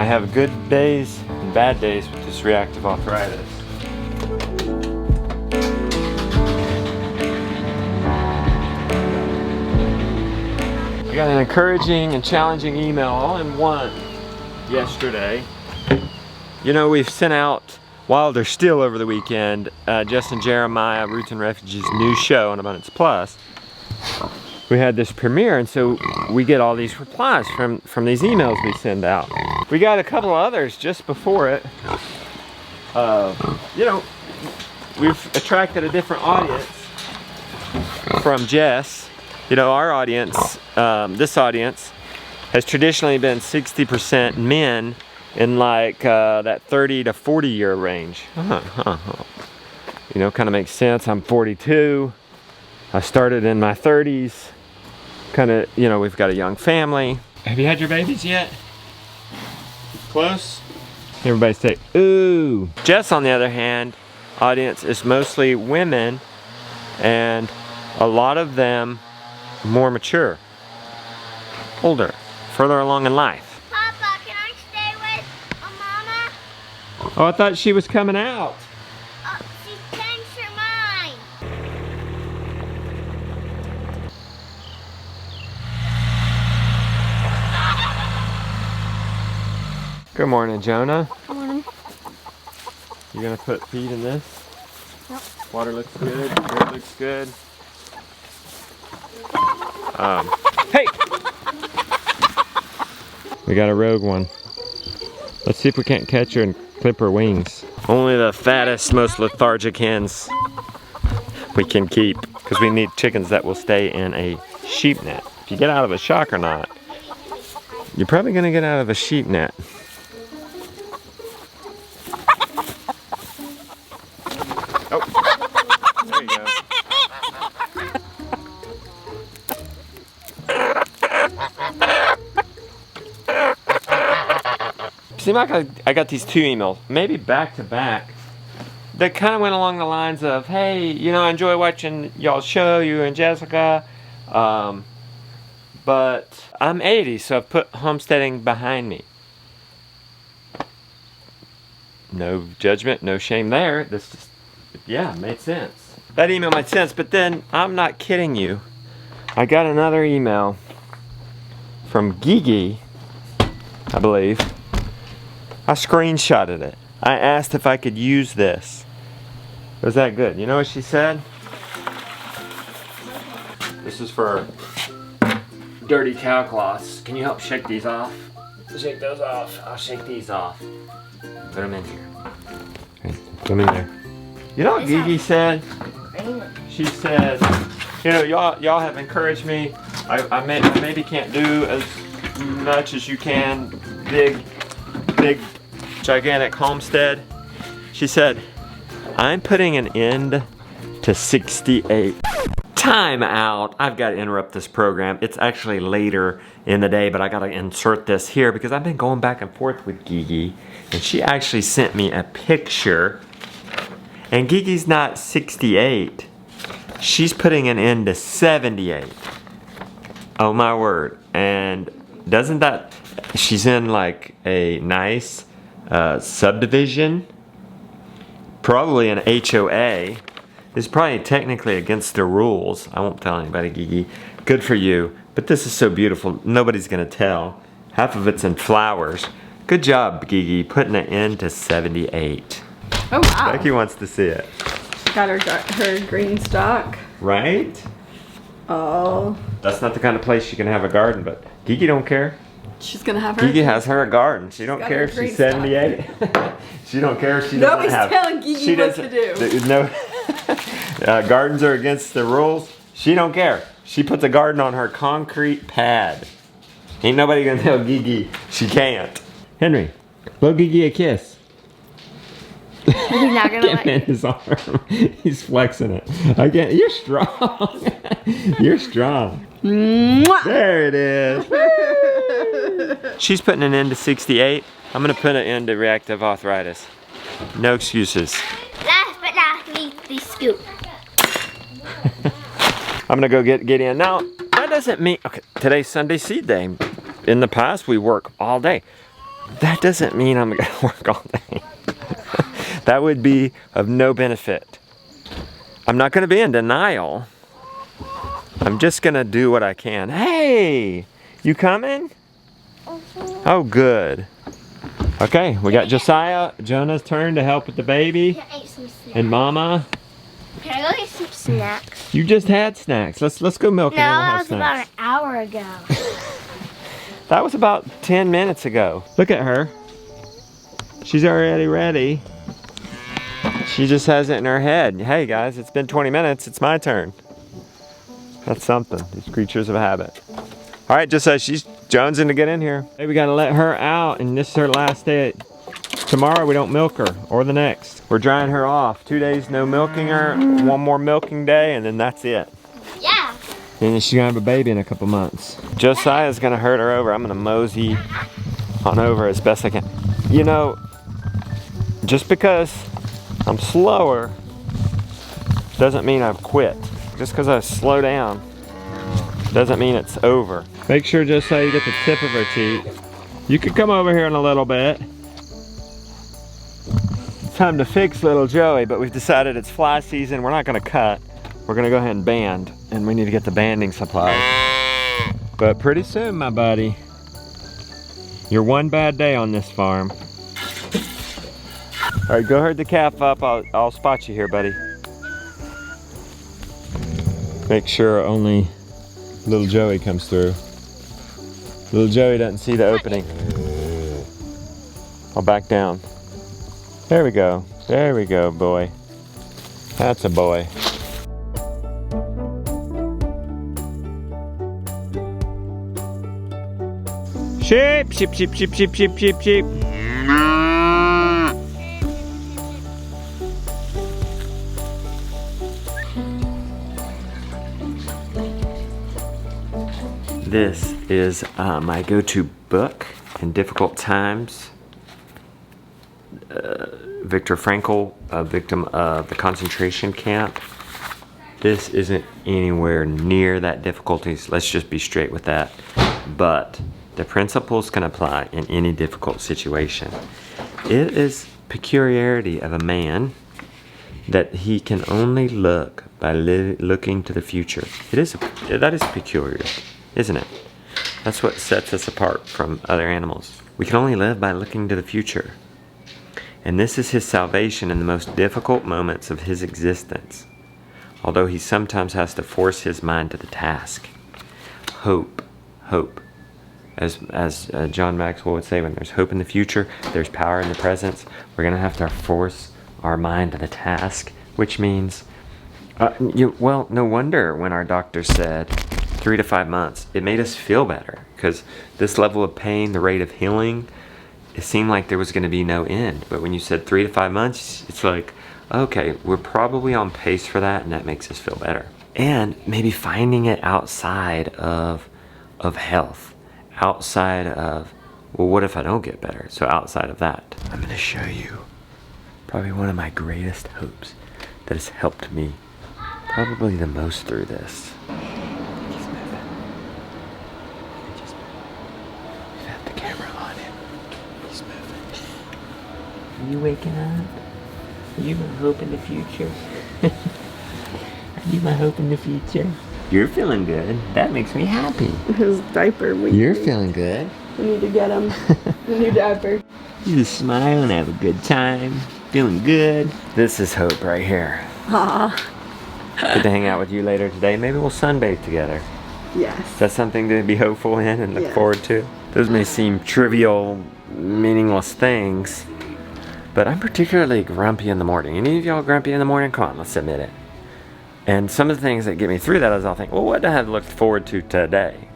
I have good days and bad days with this reactive arthritis. I got an encouraging and challenging email all in one yesterday. You know, we've sent out Wilder Still over the weekend, Justin Jeremiah, Roots and Refugees' new show on Abundance Plus. We had this premiere, and so we get all these replies from these emails we send out. We got a couple of others just before it. You know, we've attracted a different audience from Jess. You know, our audience, this audience, has traditionally been 60% men in like that 30 to 40 year range. You know, kind of makes sense. I'm 42. I started in my 30s. Kind of, you know, we've got a young family. Have you had your babies yet? Close? Everybody say, ooh. Jess, on the other hand, audience is mostly women, and a lot of them more mature, older, further along in life. Papa, can I stay with Mama? Oh, I thought she was coming out. She changed her mind. Good morning, Jonah. Good morning. You gonna put feed in this? Yep. Water looks good, dirt looks good. Hey! We got a rogue one. Let's see if we can't catch her and clip her wings. Only the fattest, most lethargic hens we can keep, because we need chickens that will stay in a sheep net. If you get out of a shock or not, you're probably gonna get out of a sheep net. Oh, there you go. Seemed like I got these two emails, maybe back to back, that kind of went along the lines of, hey, you know, I enjoy watching y'all's show, you and Jessica, but I'm 80, so I've put homesteading behind me. No judgment, no shame there. This just, yeah, made sense. That email made sense, but then, I'm not kidding you, I got another email from Gigi, I believe. I screenshotted it. I asked if I could use this. It was that good. You know what she said? This is for dirty cow cloths. Can you help shake these off? Shake those off. I'll shake these off. Put them in here. Okay, put them in there. You know what Gigi said? She said, you know, y'all have encouraged me. I maybe can't do as much as you can. Big, gigantic homestead. She said, I'm putting an end to 68. Time out. I've got to interrupt this program. It's actually later in the day, but I got to insert this here because I've been going back and forth with Gigi, and she actually sent me a picture. And Gigi's not 68. She's putting an end to 78. Oh my word. And doesn't that, she's in like a nice subdivision, probably an HOA. It's probably technically against the rules. I won't tell anybody, Gigi. Good for you. But this is so beautiful. Nobody's gonna tell. Half of it's in flowers. Good job, Gigi, putting an end to 78. Oh wow. Becky wants to see it. Got her green stock. Right? Oh. That's not the kind of place you can have a garden, but Gigi don't care. She's gonna have her. Gigi has her a garden. She don't got care her if green she's 78. She don't care if she doesn't have. Nobody's telling Gigi she what to do. No. Gardens are against the rules. She don't care. She puts a garden on her concrete pad. Ain't nobody gonna tell Gigi she can't. Henry, blow Gigi a kiss. He's not gonna Get him in his arm. He's flexing it. I can't. You're strong. You're strong. Mwah! There it is. She's putting an end to 68. I'm gonna put an end to reactive arthritis. No excuses. Last but not least, the scoop. I'm gonna go get Gideon. Now, that doesn't mean, okay, today's Sunday seed day. In the past, we work all day. that doesn't mean I'm gonna work all day. That would be of no benefit. I'm not gonna be in denial. I'm just gonna do what I can. Hey, you coming? Oh, good. Okay, we got Josiah, Jonah's turn to help with the baby, I ate some snacks. and Mama. Can I go get some snacks? You just had snacks. Let's go milk No, and then we'll that have was about snacks. an hour ago. That was about 10 minutes ago. Look at her. She's already ready. She just has it in her head. Hey guys, it's been 20 minutes. It's my turn. That's something. These creatures of habit. All right, just as she's jonesing to get in here. Hey, we gotta let her out, and this is her last day. Tomorrow we don't milk her, or the next. We're drying her off. 2 days no milking her, one more milking day, and then that's it. Yeah. And then she's gonna have a baby in a couple months. Josiah's gonna herd her over. I'm gonna mosey on over as best I can. You know, just because I'm slower doesn't mean I've quit. Just because I slow down doesn't mean it's over. Make sure, Josiah, you get the tip of her teeth. You could come over here in a little bit. It's time to fix little Joey, but we've decided it's fly season. We're not gonna cut. We're gonna go ahead and band, and we need to get the banding supplies. But pretty soon, my buddy, you're one bad day on this farm. All right, go herd the calf up. I'll spot you here, buddy. Make sure only little Joey comes through. Little Joey doesn't see the opening. I'll back down. There we go. There we go, boy. That's a boy. Sheep, sheep, sheep, sheep, sheep, sheep, sheep, sheep. This is my go-to book in difficult times. Viktor Frankl, a victim of the concentration camp. This isn't anywhere near that difficulties. Let's just be straight with that. But the principles can apply in any difficult situation. It is peculiarity of a man that he can only look by looking to the future. That is peculiar, isn't it? That's what sets us apart from other animals. We can only live by looking to the future. And this is his salvation in the most difficult moments of his existence, although he sometimes has to force his mind to the task. Hope. As John Maxwell would say, when there's hope in the future, there's power in the present. We're going to have to force our mind to the task, which means, well, no wonder when our doctor said 3 to 5 months, it made us feel better, because this level of pain, the rate of healing, it seemed like there was going to be no end. But when you said 3 to 5 months, it's like, okay, we're probably on pace for that, and that makes us feel better. And maybe finding it outside of health, outside of, well, what if I don't get better? So outside of that, I'm going to show you probably one of my greatest hopes that has helped me probably the most through this. He's moving. He just moved. We've had the camera on him. He's moving. Are you waking up? Are you my hope in the future? Are you my hope in the future? You're feeling good. That makes me happy. His diaper. You're feeling good. We need to get him a new diaper. You just smile and have a good time. Feeling good. This is hope right here. Aw. Good to hang out with you later today. Maybe we'll sunbathe together. Yes. That's something to be hopeful in and look Yes. forward to. Those may seem trivial, meaningless things, but I'm particularly grumpy in the morning. Any of y'all grumpy in the morning? Come on, let's admit it. And some of the things that get me through that is I'll think, well, what do I have looked forward to today?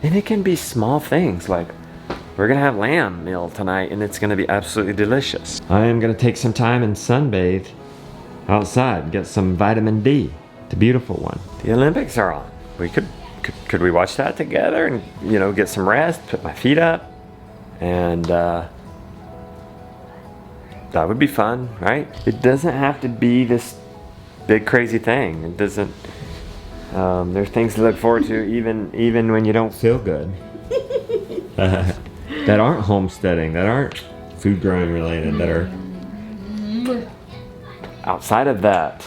And it can be small things like, we're gonna have lamb meal tonight and it's gonna be absolutely delicious. I am gonna take some time and sunbathe outside, get some vitamin D. It's a beautiful one. The Olympics are on. We could we watch that together and, you know, get some rest, put my feet up, and that would be fun, right? It doesn't have to be this big crazy thing. It doesn't, there's things to look forward to even when you don't feel good. that aren't homesteading, that aren't food growing related, that are outside of that.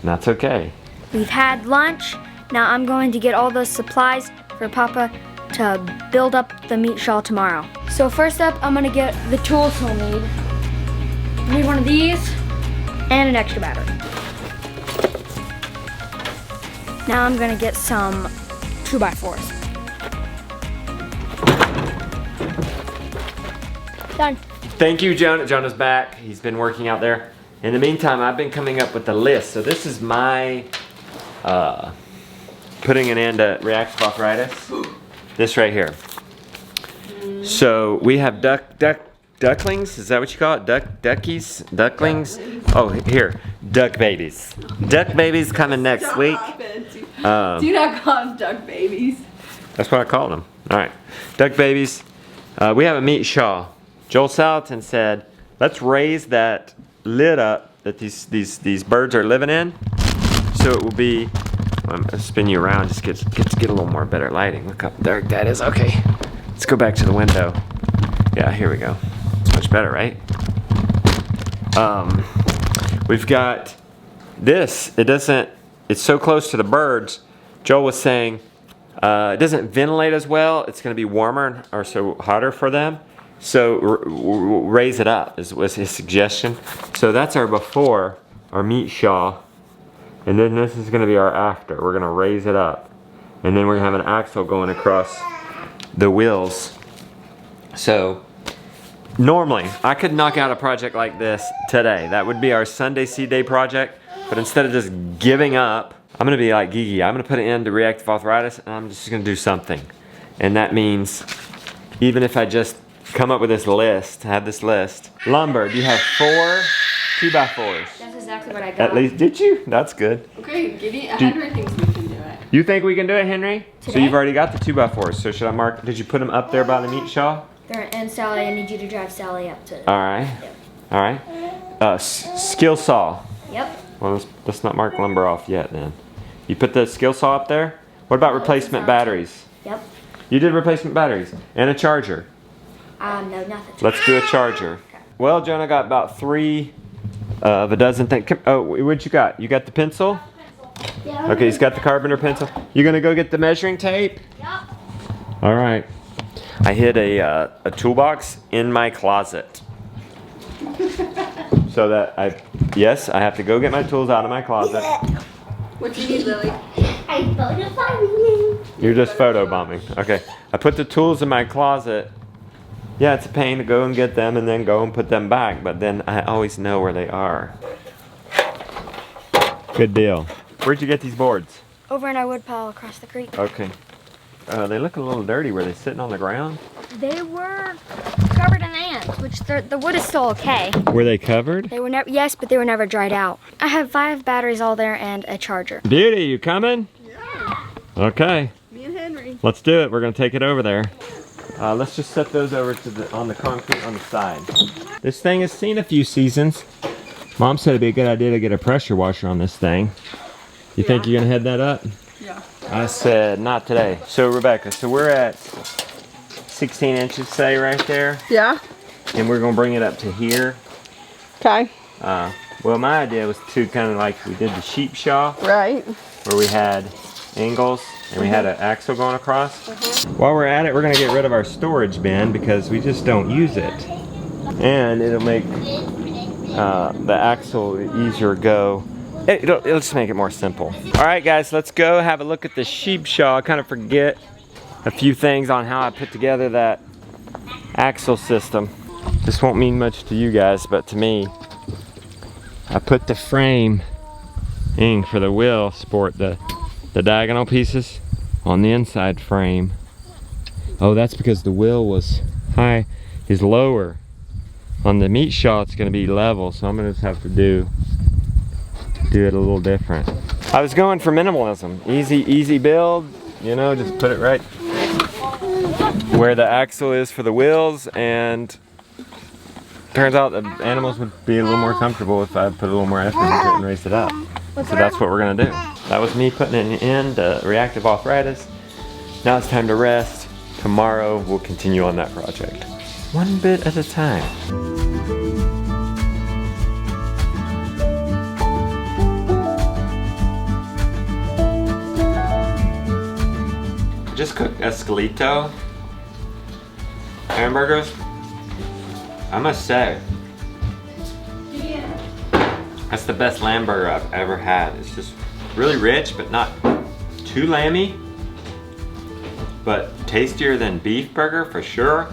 And that's okay. We've had lunch. Now I'm going to get all those supplies for Papa to build up the meat shawl tomorrow. So first up, I'm gonna get the tools he'll need. I need one of these and an extra battery. Now I'm gonna get some 2x4s. Done. Thank you, Jonah. Jonah's back. He's been working out there. In the meantime, I've been coming up with a list. So this is my putting an end to reactive arthritis. This right here. So we have ducklings. Is that what you call it? Ducklings. Oh, here, duck babies. Duck babies coming next week. Do not call them duck babies. That's what I called them. All right, duck babies. We have a meat shawl. Joel Salatin said, let's raise that lid up that these birds are living in, so it will be. I'm gonna spin you around just get a little more better lighting. Look how dark that is. Okay, let's go back to the window. Yeah, here we go. It's much better, right? We've got this. It's so close to the birds. Joel was saying it doesn't ventilate as well. It's going to be warmer or so hotter for them. So raise it up was his suggestion. So that's our before, our meat shawl. And then this is going to be our after. We're going to raise it up. And then we're going to have an axle going across the wheels. So normally I could knock out a project like this today. That would be our Sunday Seed Day project. But instead of just giving up, I'm going to be like Gigi. I'm going to put an end to reactive arthritis and I'm just going to do something. And that means even if I just come up with this list, have this list. Lumber, do you have 4 2x4s? That's exactly what I got. At least, did you? That's good. Okay, Henry thinks we can do it. You think we can do it, Henry? Today? So you've already got the 2x4s. So should I mark? Did you put them up there by the meat shawl? And Sally, I need you to drive Sally up to. All right. Yep. All right. Skill saw. Yep. Well, let's not mark lumber off yet then. You put the skill saw up there? What about replacement batteries? Yep. You did replacement batteries and a charger. No, nothing. Let's do a charger. Okay. Well, Jonah got about 3 of a dozen things. Oh, what you got? You got the pencil? Yeah. Okay, he's got the carpenter pencil. You gonna go get the measuring tape? Yep. All right. I hid a toolbox in my closet. So that I have to go get my tools out of my closet. What do you need, Lily? I'm photobombing. You're just photobombing. Okay. I put the tools in my closet. Yeah, it's a pain to go and get them and then go and put them back, but then I always know where they are. Good deal. Where'd you get these boards? Over in our wood pile across the creek. Okay. They look a little dirty. Were they sitting on the ground? They were covered in ants, which the wood is still okay. Were they covered? They were never, yes, but they were never dried out. I have 5 batteries all there and a charger. Beauty, you coming? Yeah. Okay. Me and Henry. Let's do it. We're gonna take it over there. Let's just set those over to on the concrete on the side. This thing has seen a few seasons. Mom said it'd be a good idea to get a pressure washer on this thing. You think you're gonna head that up? Yeah. I said not today. So Rebecca, so we're at 16 inches, say right there, Yeah. and we're gonna bring it up to here. Okay. Well, my idea was to kind of like we did the sheep shaw, Right. where we had angles and we had an axle going across. While we're at it, we're gonna get rid of our storage bin because we just don't use it. And it'll make the axle easier go. It'll just make it more simple. All right, guys, let's go have a look at the sheep shaw. I kind of forget a few things on how I put together that axle system. This won't mean much to you guys, but to me, I put the frame in for the wheel sport, the diagonal pieces on the inside frame. Oh, that's because the wheel is lower. On the meat shaw, it's gonna be level, so I'm gonna just have to do it a little different. I was going for minimalism. Easy build, you know, just put it right where the axle is for the wheels, and turns out the animals would be a little more comfortable if I put a little more effort into it and raised it up. So that's what we're gonna do. That was me putting an end to reactive arthritis. Now it's time to rest, tomorrow we'll continue on that project. One bit at a time. Just cooked Escalito hamburgers. I must say, that's the best lamb burger I've ever had. It's just really rich, but not too lamby, but tastier than beef burger for sure.